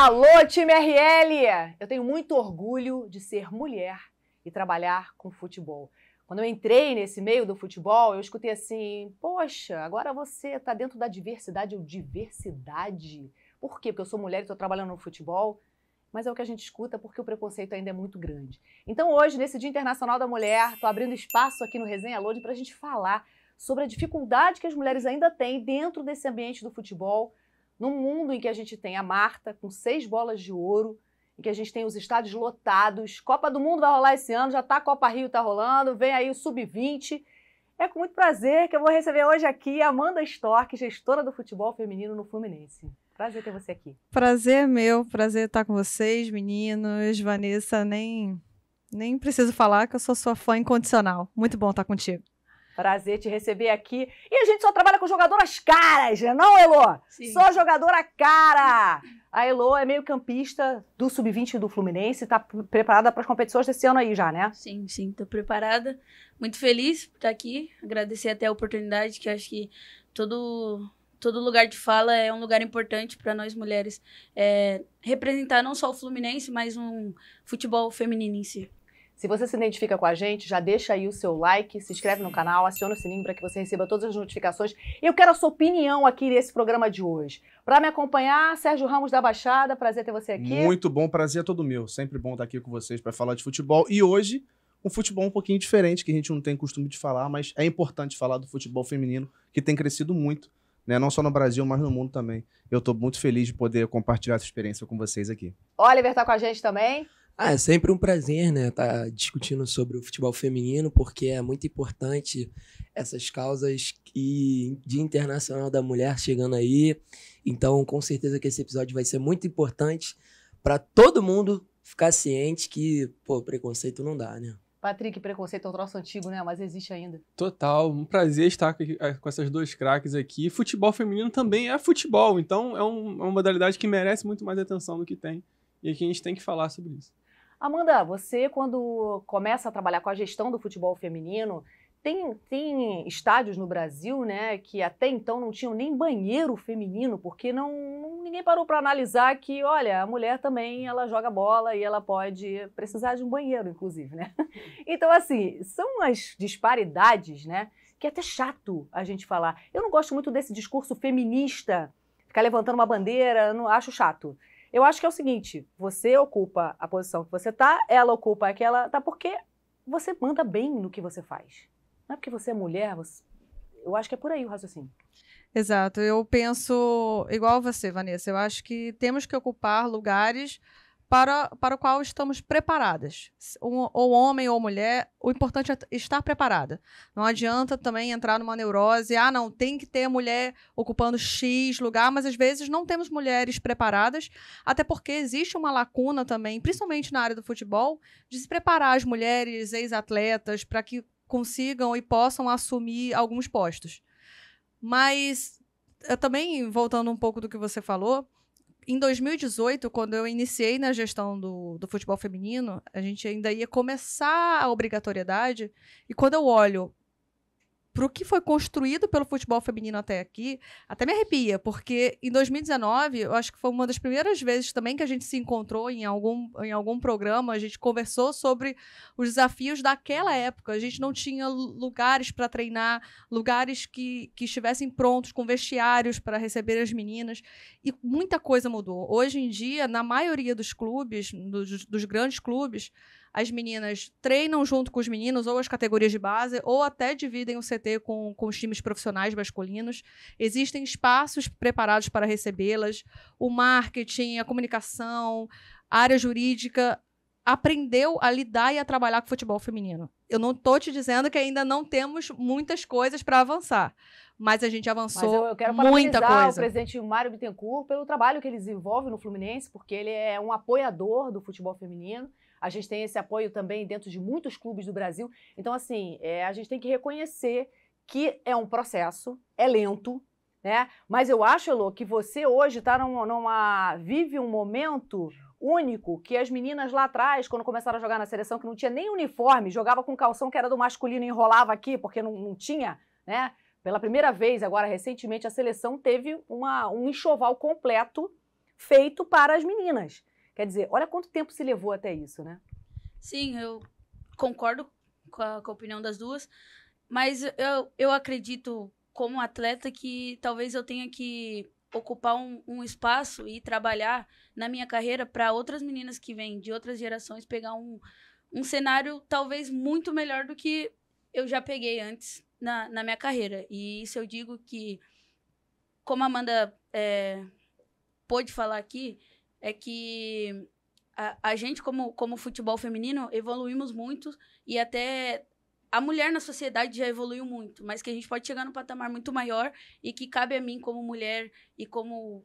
Alô, time RL! Eu tenho muito orgulho de ser mulher e trabalhar com futebol. Quando eu entrei nesse meio do futebol, eu escutei assim, poxa, agora você está dentro da diversidade ou diversidade. Por quê? Porque eu sou mulher e estou trabalhando no futebol, mas é o que a gente escuta porque o preconceito ainda é muito grande. Então hoje, nesse Dia Internacional da Mulher, estou abrindo espaço aqui no Resenha Load para a gente falar sobre a dificuldade que as mulheres ainda têm dentro desse ambiente do futebol, num mundo em que a gente tem a Marta com 6 bolas de ouro, em que a gente tem os estádios lotados, Copa do Mundo vai rolar esse ano, já tá a Copa Rio tá rolando, vem aí o Sub-20. É com muito prazer que eu vou receber hoje aqui a Amanda Storck, gestora do futebol feminino no Fluminense. Prazer ter você aqui. Prazer meu, prazer estar com vocês, meninos. Vanessa, nem preciso falar que eu sou sua fã incondicional. Muito bom estar contigo. Prazer te receber aqui. E a gente só trabalha com jogadoras caras, não, Elô? Sim. Só jogadora cara. A Elô é meio campista do Sub-20 do Fluminense, tá preparada para as competições desse ano aí já, né? Sim, tô preparada. Muito feliz por estar aqui. Agradecer até a oportunidade, que eu acho que todo lugar de fala é um lugar importante para nós mulheres. Representar não só o Fluminense, mas um futebol feminino em si. Se você se identifica com a gente, já deixa aí o seu like, se inscreve no canal, aciona o sininho para que você receba todas as notificações. E eu quero a sua opinião aqui nesse programa de hoje. Para me acompanhar, Sérgio Ramos da Baixada, prazer ter você aqui. Muito bom, prazer é todo meu. Sempre bom estar aqui com vocês para falar de futebol. E hoje, um futebol um pouquinho diferente, que a gente não tem costume de falar, mas é importante falar do futebol feminino, que tem crescido muito, né? Não só no Brasil, mas no mundo também. Eu estou muito feliz de poder compartilhar essa experiência com vocês aqui. Oliver tá com a gente também. É sempre um prazer, né, estar discutindo sobre o futebol feminino, porque é muito importante essas causas e Dia Internacional da Mulher chegando aí. Então, com certeza que esse episódio vai ser muito importante para todo mundo ficar ciente que, preconceito não dá, né? Patrick, preconceito é um troço antigo, né? Mas existe ainda. Total, um prazer estar com essas duas craques aqui. Futebol feminino também é futebol, então é uma modalidade que merece muito mais atenção do que tem. E aqui a gente tem que falar sobre isso. Amanda, você quando começa a trabalhar com a gestão do futebol feminino, tem estádios no Brasil, né, que até então não tinham nem banheiro feminino, porque ninguém parou para analisar que, olha, a mulher também ela joga bola e ela pode precisar de um banheiro, inclusive, né? Então, assim, são as disparidades, né, que é até chato a gente falar. Eu não gosto muito desse discurso feminista, ficar levantando uma bandeira, não acho chato. Eu acho que é o seguinte, você ocupa a posição que você tá, ela ocupa aquela, tá, porque você manda bem no que você faz. Não é porque você é mulher, eu acho que é por aí o raciocínio. Exato, eu penso igual você, Vanessa, eu acho que temos que ocupar lugares para o qual estamos preparadas. Ou homem ou mulher, o importante é estar preparada. Não adianta também entrar numa neurose, não, tem que ter mulher ocupando X lugar, mas às vezes não temos mulheres preparadas, até porque existe uma lacuna também, principalmente na área do futebol, de se preparar as mulheres ex-atletas para que consigam e possam assumir alguns postos. Mas, também, voltando um pouco do que você falou, em 2018, quando eu iniciei na gestão do futebol feminino, a gente ainda ia começar a obrigatoriedade, e quando eu olho para o que foi construído pelo futebol feminino até aqui, até me arrepia, porque em 2019, eu acho que foi uma das primeiras vezes também que a gente se encontrou em algum programa, a gente conversou sobre os desafios daquela época. A gente não tinha lugares para treinar, lugares que estivessem prontos, com vestiários para receber as meninas, e muita coisa mudou. Hoje em dia, na maioria dos clubes, dos grandes clubes, as meninas treinam junto com os meninos, ou as categorias de base, ou até dividem o CT com os times profissionais masculinos. Existem espaços preparados para recebê-las. O marketing, a comunicação, a área jurídica aprendeu a lidar e a trabalhar com o futebol feminino. Eu não estou te dizendo que ainda não temos muitas coisas para avançar, mas a gente avançou muita coisa. Mas eu quero parabenizar o presidente Mário Bittencourt pelo trabalho que ele desenvolve no Fluminense, porque ele é um apoiador do futebol feminino. A gente tem esse apoio também dentro de muitos clubes do Brasil. Então, assim, a gente tem que reconhecer que é um processo, é lento, né? Mas eu acho, Elô, que você hoje vive um momento único que as meninas lá atrás, quando começaram a jogar na seleção, que não tinha nem uniforme, jogava com calção que era do masculino e enrolava aqui, porque não tinha, né? Pela primeira vez, agora, recentemente, a seleção teve um enxoval completo feito para as meninas. Quer dizer, olha quanto tempo se levou até isso, né? Sim, eu concordo com a opinião das duas, mas eu acredito, como atleta, que talvez eu tenha que ocupar um espaço e trabalhar na minha carreira para outras meninas que vêm de outras gerações pegar um cenário talvez muito melhor do que eu já peguei antes na minha carreira. E isso eu digo que, como a Amanda pôde falar aqui, é que a gente, como futebol feminino, evoluímos muito e até a mulher na sociedade já evoluiu muito, mas que a gente pode chegar num patamar muito maior e que cabe a mim como mulher e como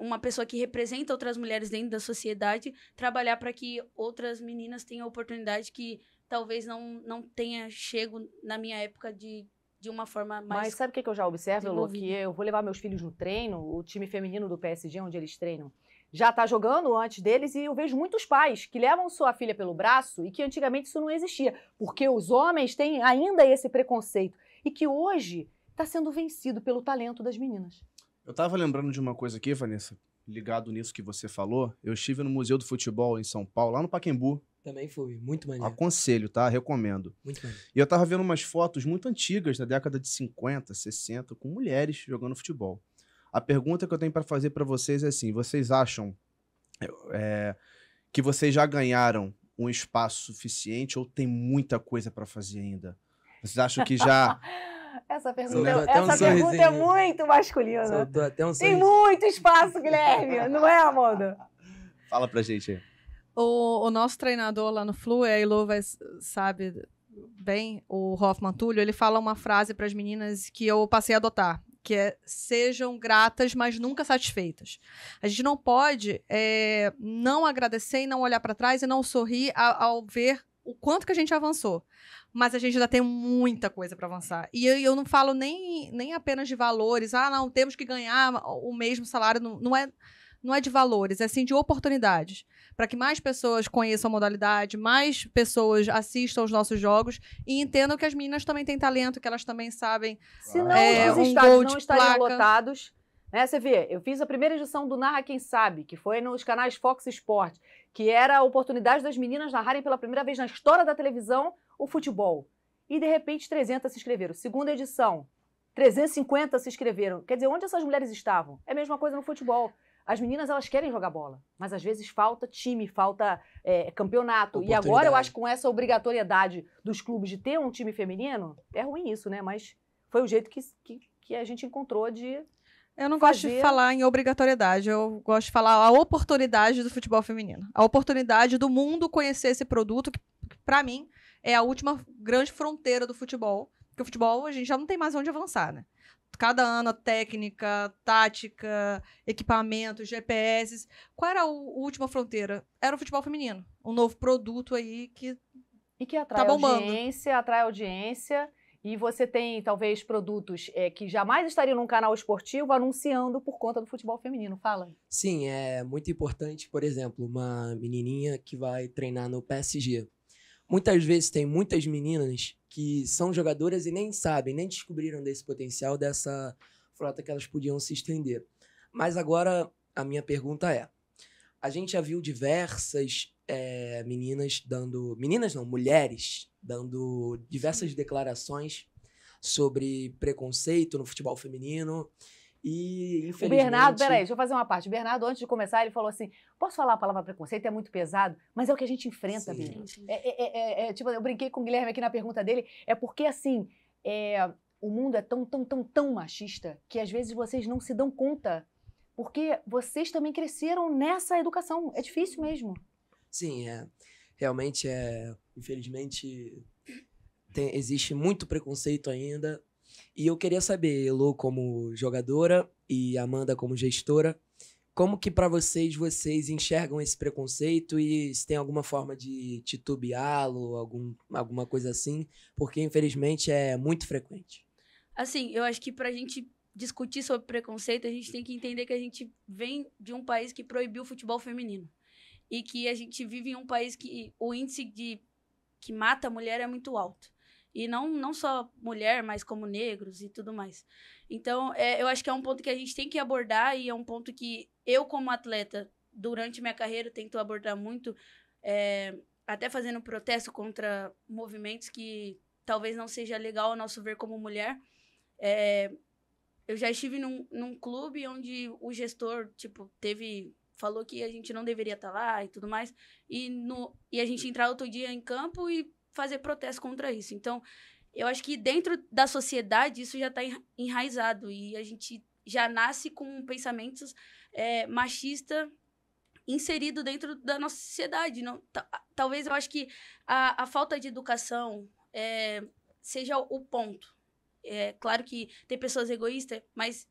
uma pessoa que representa outras mulheres dentro da sociedade, trabalhar para que outras meninas tenham oportunidade que talvez não tenha chego na minha época de uma forma mais... Mas sabe o que eu já observo, Elô? desenvolvida. Que eu vou levar meus filhos no treino, o time feminino do PSG, onde eles treinam, já está jogando antes deles e eu vejo muitos pais que levam sua filha pelo braço e que antigamente isso não existia, porque os homens têm ainda esse preconceito e que hoje está sendo vencido pelo talento das meninas. Eu tava lembrando de uma coisa aqui, Vanessa, ligado nisso que você falou. Eu estive no Museu do Futebol em São Paulo, lá no Pacaembu. Também foi muito maneiro. Aconselho, tá? Recomendo. Muito maneiro. E eu tava vendo umas fotos muito antigas, da década de 50, 60, com mulheres jogando futebol. A pergunta que eu tenho para fazer para vocês é assim, vocês acham que vocês já ganharam um espaço suficiente ou tem muita coisa para fazer ainda? Vocês acham que já... Essa Soltou pergunta, até um essa pergunta é sorrisinho. muito masculina. Soltou até um Tem sorriso. muito espaço, Guilherme, não é, Amanda? Fala pra gente aí. O nosso treinador lá no Flu, a Ilô sabe bem, o Hoffman Túlio, ele fala uma frase para as meninas que eu passei a adotar, que é: sejam gratas, mas nunca satisfeitas. A gente não pode não agradecer e não olhar para trás e não sorrir ao ver o quanto que a gente avançou. Mas a gente ainda tem muita coisa para avançar. E eu não falo nem apenas de valores. Não, temos que ganhar o mesmo salário. Não é de valores, é sim de oportunidades. Para que mais pessoas conheçam a modalidade, mais pessoas assistam aos nossos jogos e entendam que as meninas também têm talento, que elas também sabem. Se não, os um estádios gol não de estariam placa. lotados. Né? Você vê, eu fiz a primeira edição do Narra Quem Sabe, que foi nos canais Fox Sport, que era a oportunidade das meninas narrarem pela primeira vez na história da televisão o futebol. E, de repente, 300 se inscreveram. Segunda edição, 350 se inscreveram. Quer dizer, onde essas mulheres estavam? É a mesma coisa no futebol. As meninas, elas querem jogar bola, mas às vezes falta time, falta campeonato. E agora eu acho que com essa obrigatoriedade dos clubes de ter um time feminino, é ruim isso, né? Mas foi o jeito que a gente encontrou de... Eu não gosto de falar em obrigatoriedade, eu gosto de falar a oportunidade do futebol feminino. A oportunidade do mundo conhecer esse produto, que para mim é a última grande fronteira do futebol. Porque o futebol a gente já não tem mais onde avançar, né? Cada ano, técnica, tática, equipamento, GPS. Qual era a última fronteira? Era o futebol feminino. Um novo produto aí que atrai tá bombando. atrai audiência. E você tem, talvez, produtos que jamais estariam num canal esportivo anunciando por conta do futebol feminino. Fala. Sim, é muito importante, por exemplo, uma menininha que vai treinar no PSG. Muitas vezes tem muitas meninas que são jogadoras e nem sabem, nem descobriram desse potencial, dessa frota que elas podiam se estender. Mas agora, a minha pergunta é, a gente já viu diversas mulheres dando diversas declarações sobre preconceito no futebol feminino e, infelizmente... O Bernardo, peraí, deixa eu fazer uma parte. O Bernardo, antes de começar, ele falou assim, posso falar a palavra preconceito? É muito pesado, mas é o que a gente enfrenta, Bernardo. Tipo, eu brinquei com o Guilherme aqui na pergunta dele, é porque, assim, o mundo é tão machista que, às vezes, vocês não se dão conta, porque vocês também cresceram nessa educação. É difícil mesmo. Sim, realmente infelizmente, existe muito preconceito ainda. E eu queria saber, Elô como jogadora e Amanda como gestora, como que para vocês enxergam esse preconceito e se tem alguma forma de titubeá-lo, alguma coisa assim, porque infelizmente é muito frequente. Assim, eu acho que pra gente discutir sobre preconceito, a gente tem que entender que a gente vem de um país que proibiu o futebol feminino. E que a gente vive em um país que o índice que mata a mulher é muito alto. E não só mulher, mas como negros e tudo mais. Então, eu acho que é um ponto que a gente tem que abordar e é um ponto que eu, como atleta, durante minha carreira, tento abordar muito, até fazendo protesto contra movimentos que talvez não seja legal ao nosso ver como mulher. Eu já estive num clube onde o gestor, tipo, falou que a gente não deveria estar lá e tudo mais, e a gente entrar outro dia em campo e fazer protesto contra isso. Então, eu acho que dentro da sociedade isso já está enraizado e a gente já nasce com pensamentos machistas inserido dentro da nossa sociedade. Talvez eu acho que a falta de educação seja o ponto. Claro que tem pessoas egoístas, mas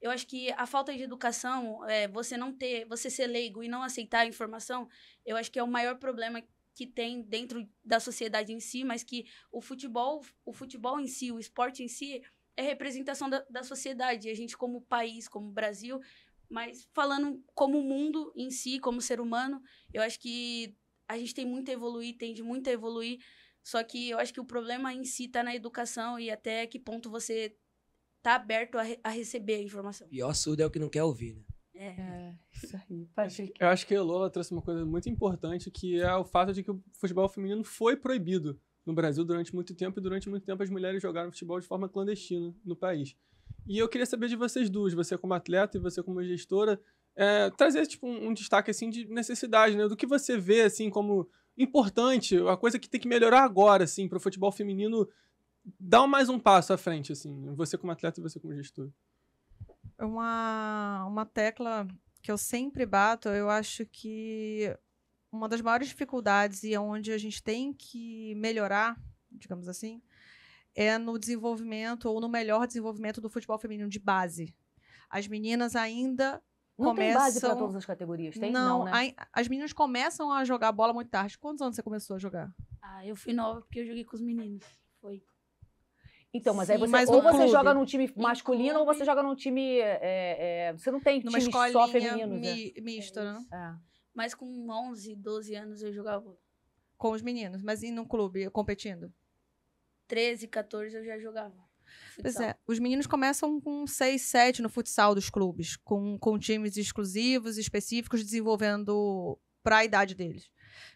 eu acho que a falta de educação, você ser leigo e não aceitar a informação, eu acho que é o maior problema que tem dentro da sociedade em si, mas que o futebol em si, o esporte em si, é representação da sociedade. E a gente, como país, como Brasil, mas falando como mundo em si, como ser humano, eu acho que a gente tem muito a evoluir, tende muito a evoluir, só que eu acho que o problema em si está na educação e até que ponto você está aberto a receber a informação. Pior surdo é o que não quer ouvir, né? Isso aí, Patrick. Eu acho que a Lola trouxe uma coisa muito importante, que é o fato de que o futebol feminino foi proibido no Brasil durante muito tempo, e durante muito tempo as mulheres jogaram futebol de forma clandestina no país. E eu queria saber de vocês duas, você como atleta e você como gestora, trazer tipo, um destaque assim, de necessidade, né? Do que você vê assim, como importante, a coisa que tem que melhorar agora assim, para o futebol feminino dar mais um passo à frente, assim, você como atleta e você como gestora. Uma tecla que eu sempre bato, eu acho que uma das maiores dificuldades e onde a gente tem que melhorar, digamos assim, é no desenvolvimento ou no melhor desenvolvimento do futebol feminino de base. As meninas ainda Não começam... tem base para todas as categorias, tem? Não, né? As meninas começam a jogar bola muito tarde. Quantos anos você começou a jogar? Eu fui nova porque eu joguei com os meninos. Foi. Então, mas Sim, aí você, mas ou no você clube. joga num time masculino ou clube. você joga num time... você não tem Numa time só escolinha femininos, mista, né? Mas com 11, 12 anos eu jogava bola. Com os meninos, mas e no clube, competindo? 13, 14 eu já jogava. Pois Futsal. os meninos começam com 6, 7 no futsal dos clubes, com times exclusivos, específicos, desenvolvendo para a idade deles.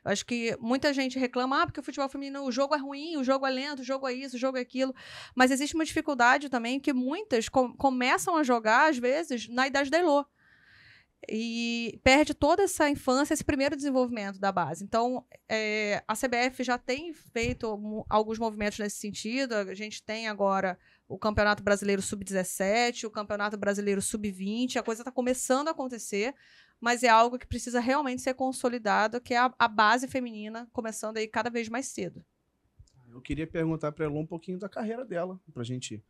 Eu acho que muita gente reclama, porque o futebol feminino, o jogo é ruim, o jogo é lento, o jogo é isso, o jogo é aquilo. Mas existe uma dificuldade também que muitas começam a jogar, às vezes, na idade da Elô. E perde toda essa infância, esse primeiro desenvolvimento da base. Então, a CBF já tem feito alguns movimentos nesse sentido. A gente tem agora o Campeonato Brasileiro Sub-17, o Campeonato Brasileiro Sub-20. A coisa está começando a acontecer, mas é algo que precisa realmente ser consolidado, que é a base feminina começando aí cada vez mais cedo. Eu queria perguntar para ela um pouquinho da carreira dela, para a gente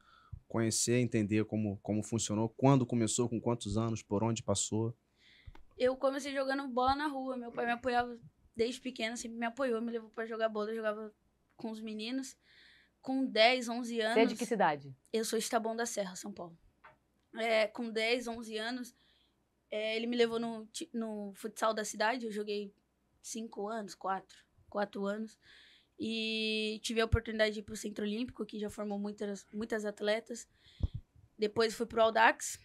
conhecer, entender como funcionou, quando começou, com quantos anos, por onde passou. Eu comecei jogando bola na rua. Meu pai me apoiava desde pequena, sempre me apoiou, me levou pra jogar bola. Eu jogava com os meninos. Com 10, 11 anos... Você é de que cidade? Eu sou de Taboão da Serra, São Paulo. Com 10, 11 anos, ele me levou no futsal da cidade. Eu joguei 5 anos, 4 anos. E tive a oportunidade de ir pro Centro Olímpico, que já formou muitas atletas. Depois fui pro Audax,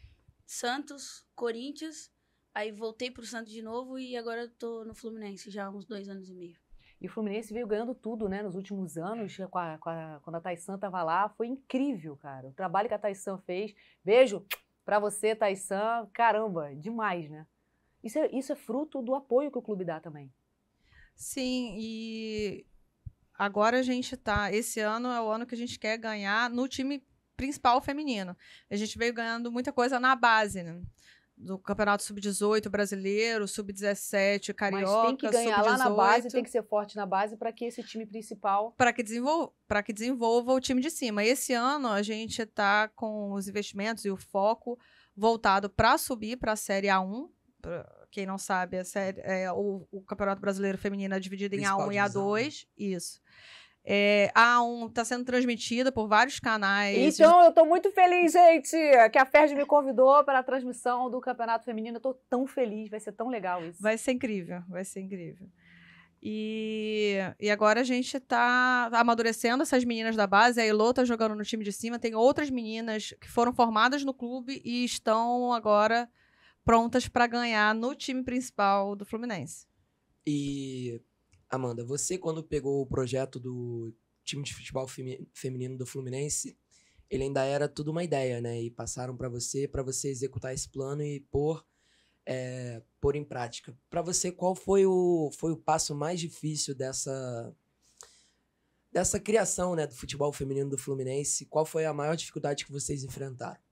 Santos, Corinthians... Aí voltei pro Santos de novo e agora eu tô no Fluminense já há uns 2 anos e meio. E o Fluminense veio ganhando tudo, né? Nos últimos anos, quando a Taissan tava lá, foi incrível, cara. O trabalho que a Taissan fez. Beijo pra você, Taissan. Caramba, demais, né? Isso é fruto do apoio que o clube dá também. Sim, e agora a gente tá... Esse ano é o ano que a gente quer ganhar no time principal feminino. A gente veio ganhando muita coisa na base, né? Do Campeonato Sub-18 brasileiro, Sub-17 carioca, mas tem que ganhar lá na base, tem que ser forte na base para que esse time principal... Para que desenvolva o time de cima. Esse ano a gente está com os investimentos e o foco voltado para subir para a Série A1. Pra quem não sabe, o Campeonato Brasileiro Feminino é dividido em A1 e A2. Isso. A A1 está sendo transmitida por vários canais. Então, eu estou muito feliz, gente, que a Ferdi me convidou para a transmissão do Campeonato Feminino. Eu estou tão feliz, vai ser tão legal isso. Vai ser incrível, vai ser incrível. E agora a gente tá amadurecendo essas meninas da base. A Elô tá jogando no time de cima. Tem outras meninas que foram formadas no clube e estão agora prontas para ganhar no time principal do Fluminense. E, Amanda, você quando pegou o projeto do time de futebol feminino do Fluminense, ele ainda era tudo uma ideia, né? E passaram para você executar esse plano e pôr em prática. Para você, qual foi o passo mais difícil dessa criação, né, do futebol feminino do Fluminense? Qual foi a maior dificuldade que vocês enfrentaram?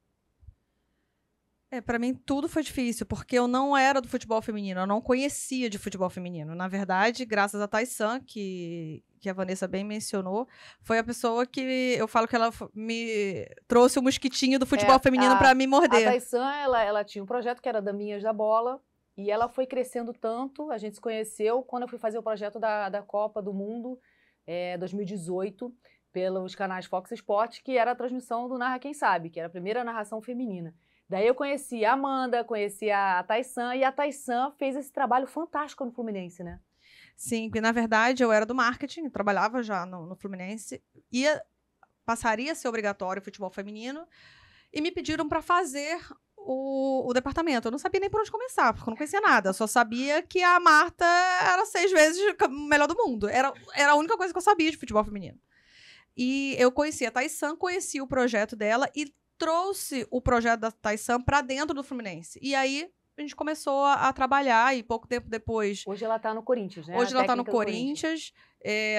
Para mim tudo foi difícil, porque eu não era do futebol feminino, eu não conhecia de futebol feminino. Na verdade, graças a Taysan, que a Vanessa bem mencionou, foi a pessoa que eu falo que ela me trouxe o mosquitinho do futebol feminino para me morder. A Taysan, ela tinha um projeto que era Daminhas da Bola, e ela foi crescendo tanto, a gente se conheceu quando eu fui fazer o projeto da Copa do Mundo, 2018, pelos canais Fox Sports, que era a transmissão do Narra Quem Sabe, que era a primeira narração feminina. Daí eu conheci a Amanda, conheci a Taysan, e a Taysan fez esse trabalho fantástico no Fluminense, né? Sim, porque na verdade eu era do marketing, trabalhava já no Fluminense, passaria a ser obrigatório o futebol feminino, e me pediram para fazer o departamento. Eu não sabia nem por onde começar, porque eu não conhecia nada. Eu só sabia que a Marta era 6 vezes melhor do mundo. Era a única coisa que eu sabia de futebol feminino. E eu conheci a Taysan, conheci o projeto dela e trouxe o projeto da Taysan para dentro do Fluminense. E aí a gente começou a trabalhar e pouco tempo depois... Hoje ela tá no Corinthians, né? Hoje ela tá no Corinthians.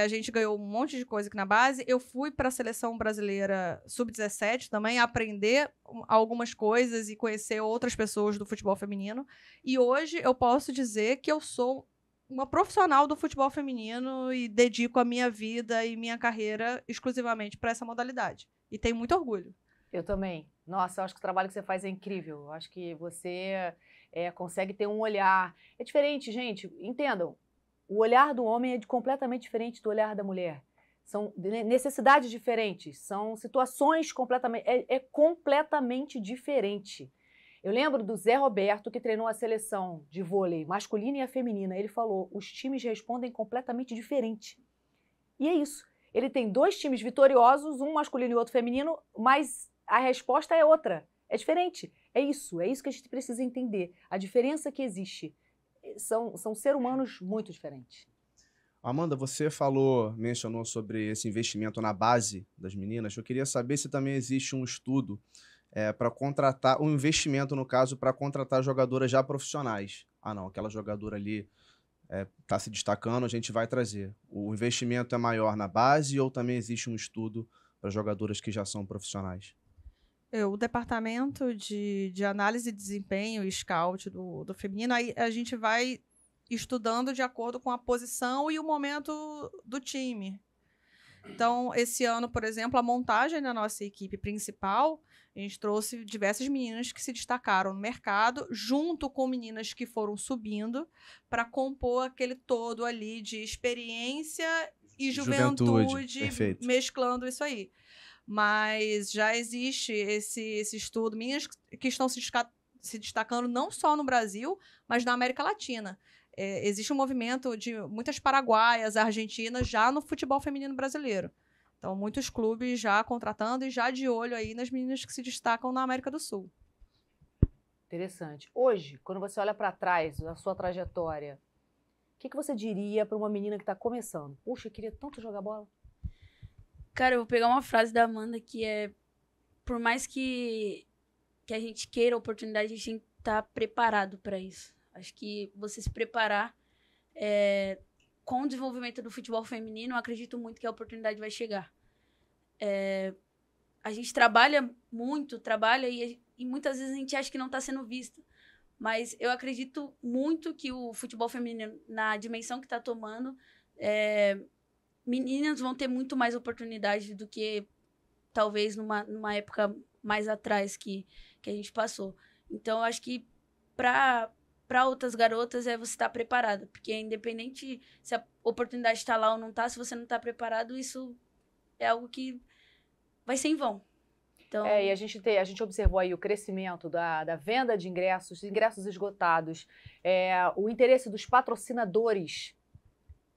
A gente ganhou um monte de coisa aqui na base. Eu fui para a seleção brasileira sub-17 também, aprender algumas coisas e conhecer outras pessoas do futebol feminino. E hoje eu posso dizer que eu sou uma profissional do futebol feminino e dedico a minha vida e minha carreira exclusivamente para essa modalidade. E tenho muito orgulho. Eu também. Nossa, eu acho que o trabalho que você faz é incrível. Eu acho que você consegue ter um olhar... É diferente, gente. Entendam. O olhar do homem é completamente diferente do olhar da mulher. São necessidades diferentes. São situações completamente... É completamente diferente. Eu lembro do Zé Roberto, que treinou a seleção de vôlei masculina e a feminina. Ele falou, os times respondem completamente diferente. E é isso. Ele tem 2 times vitoriosos, um masculino e outro feminino, mas a resposta é outra. É diferente. É isso que a gente precisa entender. A diferença que existe. São seres humanos muito diferentes. Amanda, você mencionou sobre esse investimento na base das meninas. Eu queria saber se também existe um estudo para contratar, um investimento, no caso, para contratar jogadoras já profissionais. Ah, não, aquela jogadora ali está se destacando, a gente vai trazer. O investimento é maior na base ou também existe um estudo para jogadoras que já são profissionais? O departamento de análise de desempenho e scout do feminino, aí a gente vai estudando de acordo com a posição e o momento do time. Então, esse ano, por exemplo, a montagem da nossa equipe principal, a gente trouxe diversas meninas que se destacaram no mercado, junto com meninas que foram subindo, para compor aquele todo ali de experiência e juventude mesclando isso aí. Mas já existe esse estudo, meninas que estão se destacando não só no Brasil, mas na América Latina. Existe um movimento de muitas paraguaias, argentinas, já no futebol feminino brasileiro. Então, muitos clubes já contratando e já de olho aí nas meninas que se destacam na América do Sul. Interessante. Hoje, quando você olha para trás da sua trajetória, o que você diria para uma menina que está começando? Puxa, eu queria tanto jogar bola. Cara, eu vou pegar uma frase da Amanda que é: por mais que a gente queira a oportunidade, a gente tem que estar preparado para isso. Acho que você se preparar com o desenvolvimento do futebol feminino, eu acredito muito que a oportunidade vai chegar. A gente trabalha e muitas vezes a gente acha que não está sendo visto. Mas eu acredito muito que o futebol feminino, na dimensão que está tomando, meninas vão ter muito mais oportunidade do que talvez numa época mais atrás que a gente passou. Então, eu acho que para outras garotas você estar preparada, porque independente se a oportunidade está lá ou não está, se você não está preparado, isso é algo que vai ser em vão. Então... e a gente observou aí o crescimento da venda de ingressos esgotados, o interesse dos patrocinadores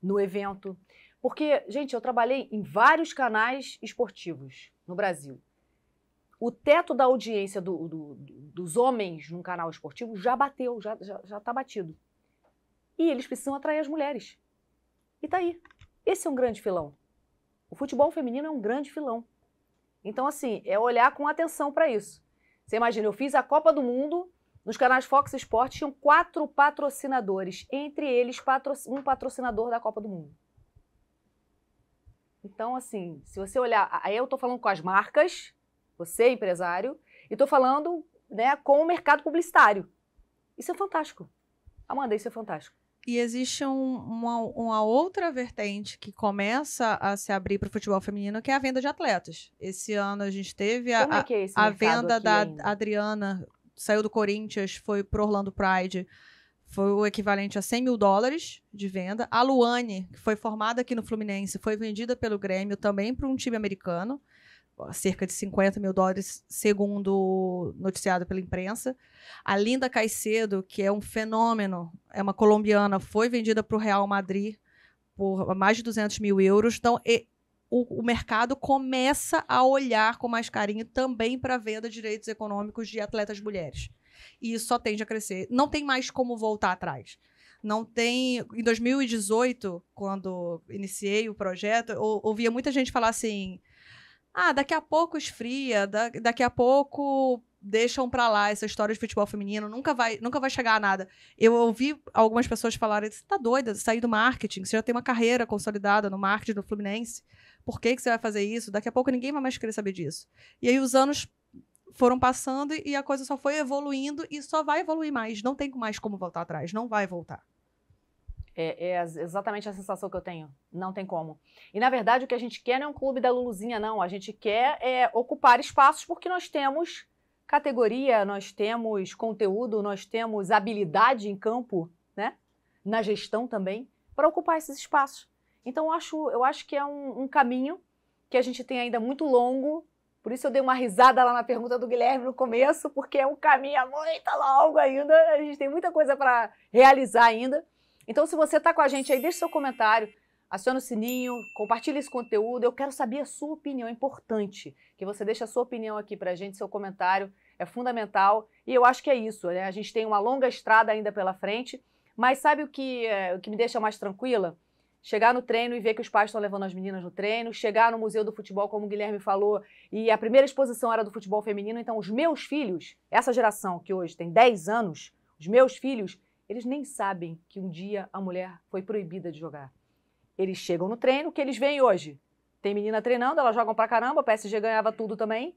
no evento. Porque, gente, eu trabalhei em vários canais esportivos no Brasil. O teto da audiência dos homens num canal esportivo já bateu, já está batido. E eles precisam atrair as mulheres. E tá aí. Esse é um grande filão. O futebol feminino é um grande filão. Então, assim, é olhar com atenção para isso. Você imagina, eu fiz a Copa do Mundo, nos canais Fox Sports tinham 4 patrocinadores, entre eles um patrocinador da Copa do Mundo. Então, assim, se você olhar, aí eu estou falando com as marcas, você, empresário, e estou falando, né, com o mercado publicitário. Isso é fantástico. Amanda, isso é fantástico. E existe uma outra vertente que começa a se abrir para o futebol feminino, que é a venda de atletas. Esse ano a gente teve a venda da Adriana, saiu do Corinthians, foi para o Orlando Pride, foi o equivalente a $100 mil de venda. A Luane, que foi formada aqui no Fluminense, foi vendida pelo Grêmio também para um time americano, cerca de $50 mil, segundo noticiado pela imprensa. A Linda Caicedo, que é um fenômeno, é uma colombiana, foi vendida para o Real Madrid por mais de €200 mil. Então, o mercado começa a olhar com mais carinho também para a venda de direitos econômicos de atletas mulheres. E isso só tende a crescer. Não tem mais como voltar atrás. Não tem... Em 2018, quando iniciei o projeto, eu ouvia muita gente falar assim... daqui a pouco esfria, daqui a pouco deixam pra lá essa história de futebol feminino, nunca vai chegar a nada. Eu ouvi algumas pessoas falarem, você tá doida de sair do marketing, você já tem uma carreira consolidada no marketing do Fluminense, por que você vai fazer isso? Daqui a pouco ninguém vai mais querer saber disso. E aí os anos foram passando e a coisa só foi evoluindo e só vai evoluir mais, não tem mais como voltar atrás, não vai voltar. É exatamente a sensação que eu tenho. Não tem como. E, na verdade, o que a gente quer não é um clube da Luluzinha, não. A gente quer ocupar espaços porque nós temos categoria, nós temos conteúdo, nós temos habilidade em campo, né? Na gestão também, para ocupar esses espaços. Então, eu acho que é um caminho que a gente tem ainda muito longo. Por isso eu dei uma risada lá na pergunta do Guilherme no começo, porque é um caminho muito longo ainda. A gente tem muita coisa para realizar ainda. Então, se você está com a gente aí, deixe seu comentário, acione o sininho, compartilhe esse conteúdo. Eu quero saber a sua opinião, é importante que você deixe a sua opinião aqui para a gente, seu comentário é fundamental. E eu acho que é isso, né? A gente tem uma longa estrada ainda pela frente, mas sabe o que me deixa mais tranquila? Chegar no treino e ver que os pais estão levando as meninas no treino, chegar no Museu do Futebol, como o Guilherme falou, e a primeira exposição era do futebol feminino, então os meus filhos, essa geração que hoje tem 10 anos, os meus filhos, eles nem sabem que um dia a mulher foi proibida de jogar. Eles chegam no treino, o que eles veem hoje? Tem menina treinando, elas jogam pra caramba, o PSG ganhava tudo também.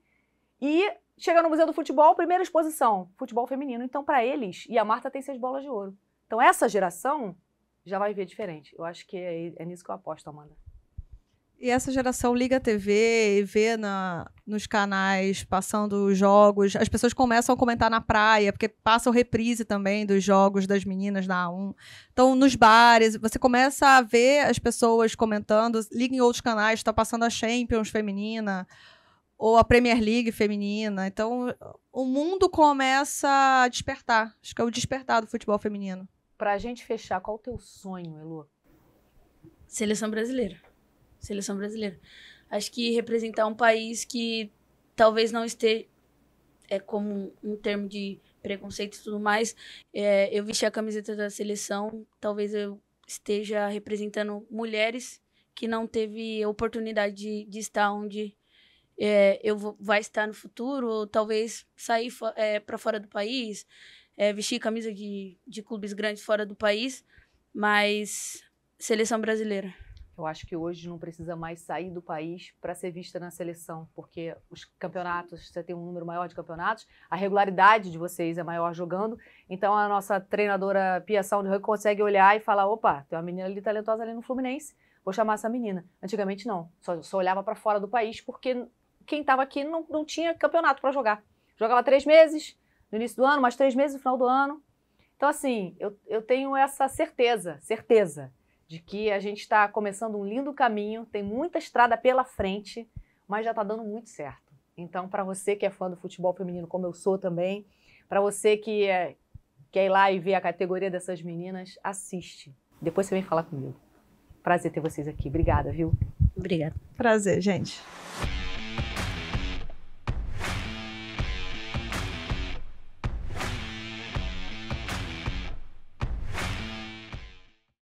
E chega no Museu do Futebol, primeira exposição, futebol feminino. Então, para eles, e a Marta tem 6 bolas de ouro. Então, essa geração já vai ver diferente. Eu acho que é nisso que eu aposto, Amanda. E essa geração liga a TV e vê nos canais passando os jogos. As pessoas começam a comentar na praia, porque passa o reprise também dos jogos das meninas na A1. Então, nos bares, você começa a ver as pessoas comentando. Liga em outros canais, está passando a Champions feminina ou a Premier League feminina. Então, o mundo começa a despertar. Acho que é o despertar do futebol feminino. Pra gente fechar, qual o teu sonho, Elo? Seleção brasileira. Seleção brasileira. Acho que representar um país que talvez não esteja, como um termo de preconceito e tudo mais, eu vestir a camiseta da seleção, talvez eu esteja representando mulheres que não teve oportunidade de estar onde vai estar no futuro, ou talvez sair para fora do país, vestir camisa de clubes grandes fora do país, mas seleção brasileira. Eu acho que hoje não precisa mais sair do país para ser vista na seleção, porque os campeonatos, você tem um número maior de campeonatos, a regularidade de vocês é maior jogando, então a nossa treinadora Pia Soundhug consegue olhar e falar, opa, tem uma menina ali talentosa ali no Fluminense, vou chamar essa menina. Antigamente não, só olhava para fora do país, porque quem estava aqui não tinha campeonato para jogar. Jogava 3 meses no início do ano, mais 3 meses no final do ano. Então assim, eu tenho essa certeza de que a gente está começando um lindo caminho, tem muita estrada pela frente, mas já está dando muito certo. Então, para você que é fã do futebol feminino, como eu sou também, para você que quer ir lá e ver a categoria dessas meninas, assiste. Depois você vem falar comigo. Prazer ter vocês aqui. Obrigada, viu? Obrigada. Prazer, gente.